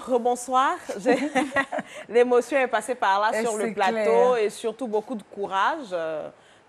rebonsoir. L'émotion est passée par là sur le plateau et surtout beaucoup de courage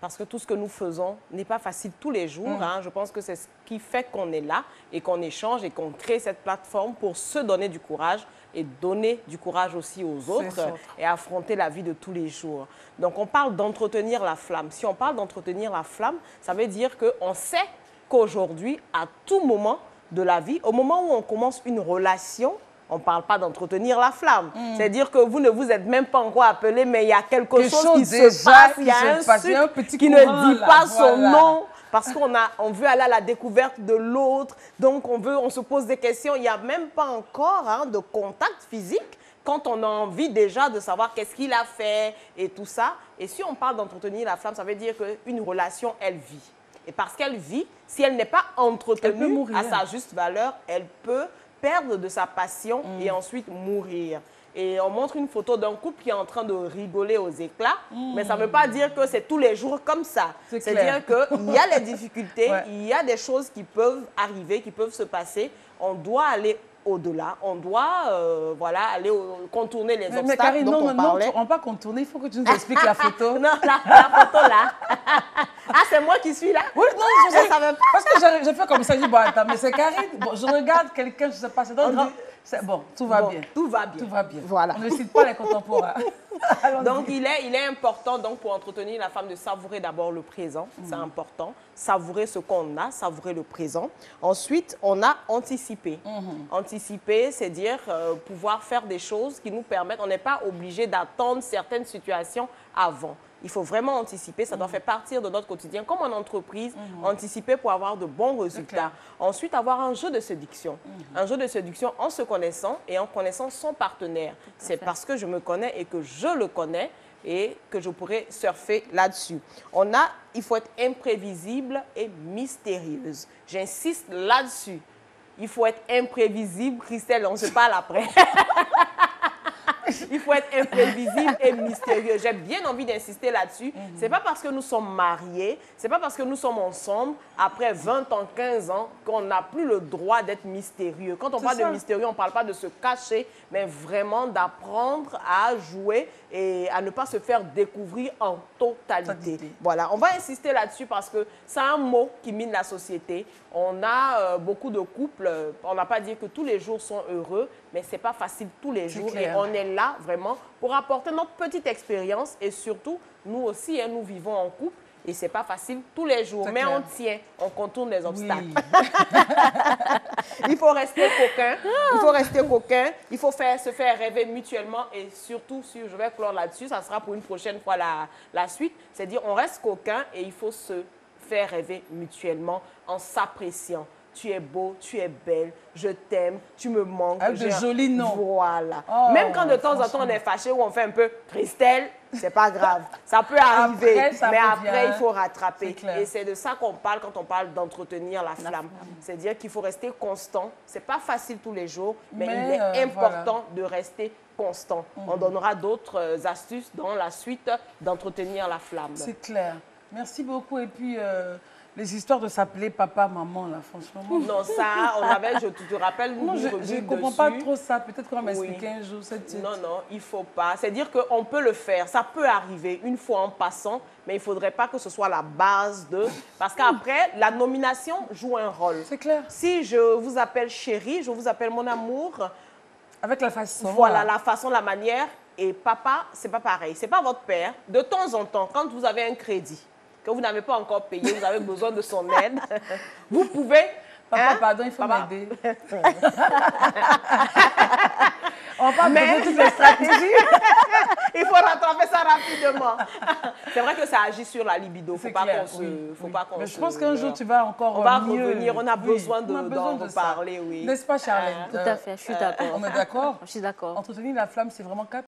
parce que tout ce que nous faisons n'est pas facile tous les jours. Je pense que c'est ce qui fait qu'on est là et qu'on échange et qu'on crée cette plateforme pour se donner du courage et donner du courage aussi aux autres et affronter la vie de tous les jours. Donc, on parle d'entretenir la flamme. Si on parle d'entretenir la flamme, ça veut dire qu'on sait qu'aujourd'hui, à tout moment de la vie, au moment où on commence une relation, on ne parle pas d'entretenir la flamme. C'est-à-dire que vous ne vous êtes même pas encore appelé, mais il y a quelque chose qui se passe, il y a un sucre qui ne dit pas son nom, parce qu'on veut aller à la découverte de l'autre, donc on se pose des questions. Il n'y a même pas encore de contact physique quand on a envie déjà de savoir qu'est-ce qu'il a fait et tout ça. Et si on parle d'entretenir la flamme, ça veut dire qu'une relation, elle vit. Et parce qu'elle vit, si elle n'est pas entretenue à sa juste valeur, elle peut perdre de sa passion et ensuite mourir. Et on montre une photo d'un couple qui est en train de rigoler aux éclats, mais ça ne veut pas dire que c'est tous les jours comme ça. C'est-à-dire qu'il y a les difficultés, il y a des choses qui peuvent arriver, qui peuvent se passer. On doit aller au-delà, on doit aller contourner les obstacles Karine, dont on parlait. Non, on ne va pas contourner, il faut que tu nous expliques la photo. Non, la photo là. Ah, c'est moi qui suis là? Oui, non, je ne savais pas. Parce que j'ai fait comme ça, je dis, bon, attends, mais c'est Karine. Bon, je regarde quelqu'un, je ne sais pas, c'est dans bon, tout va bien. Tout va bien. Tout va bien. Voilà. On ne cite pas les contemporains. Donc, il est important, donc, pour entretenir la femme, de savourer d'abord le présent. C'est important. Savourer ce qu'on a, savourer le présent. Ensuite, on a anticipé. Anticiper, c'est dire pouvoir faire des choses qui nous permettent, on n'est pas obligé d'attendre certaines situations avant. Il faut vraiment anticiper, ça doit faire partir de notre quotidien. Comme en entreprise, anticiper pour avoir de bons résultats. Ensuite, avoir un jeu de séduction. Un jeu de séduction en se connaissant et en connaissant son partenaire. C'est parce que je me connais et que je le connais et que je pourrais surfer là-dessus. Il faut être imprévisible et mystérieuse. J'insiste là-dessus. Il faut être imprévisible. Christelle, on se parle après. Il faut être imprévisible et mystérieux. J'ai bien envie d'insister là-dessus. Ce n'est pas parce que nous sommes mariés, ce n'est pas parce que nous sommes ensemble, après 20 ans, 15 ans, qu'on n'a plus le droit d'être mystérieux. Quand on parle de mystérieux, on ne parle pas de se cacher, mais vraiment d'apprendre à jouer et à ne pas se faire découvrir en totalité. Voilà, on va insister là-dessus parce que c'est un mot qui mine la société. On a beaucoup de couples, on n'a pas dit que tous les jours sont heureux, mais ce n'est pas facile tous les jours. Et on est là vraiment pour apporter notre petite expérience et surtout, nous aussi, nous vivons en couple et ce n'est pas facile tous les jours. Mais on tient, on contourne les obstacles. Il faut rester coquin, il faut se faire rêver mutuellement et surtout, je vais clore là-dessus, ça sera pour une prochaine fois la suite, c'est dire on reste coquin et il faut se faire rêver mutuellement en s'appréciant. Tu es beau, tu es belle, je t'aime, tu me manques. Avec de jolis noms. Voilà. Même quand de temps en temps on est fâché ou on fait un peu Christelle, c'est pas grave. Ça peut arriver, après il faut rattraper. Et c'est de ça qu'on parle quand on parle d'entretenir la flamme. C'est-à-dire qu'il faut rester constant. C'est pas facile tous les jours, mais il est important de rester constant. On donnera d'autres astuces dans la suite d'entretenir la flamme. C'est clair. Merci beaucoup. Et puis, les histoires de s'appeler papa, maman, là, franchement. Non, ça, je te rappelle. Non, je ne comprends pas trop ça. Peut-être qu'on va m'expliquer un jour. Non, il ne faut pas. C'est-à-dire qu'on peut le faire. Ça peut arriver une fois en passant, mais il ne faudrait pas que ce soit la base de... Parce qu'après, la nomination joue un rôle. C'est clair. Si je vous appelle chérie, je vous appelle mon amour... Avec la façon. Voilà, la façon, la manière. Et papa, ce n'est pas pareil. Ce n'est pas votre père. De temps en temps, quand vous avez un crédit, que vous n'avez pas encore payé, vous avez besoin de son aide, vous pouvez... Papa, pardon, il faut m'aider. On va pas toutes les stratégies. Il faut rattraper ça rapidement. C'est vrai que ça agit sur la libido. Il ne faut pas qu'on Mais je pense qu'un jour, tu vas encore on va revenir. On a besoin d'en reparler, oui. N'est-ce pas, Charlène? Tout à fait, je suis d'accord. On est d'accord? Je suis d'accord. Entretenir la flamme, c'est vraiment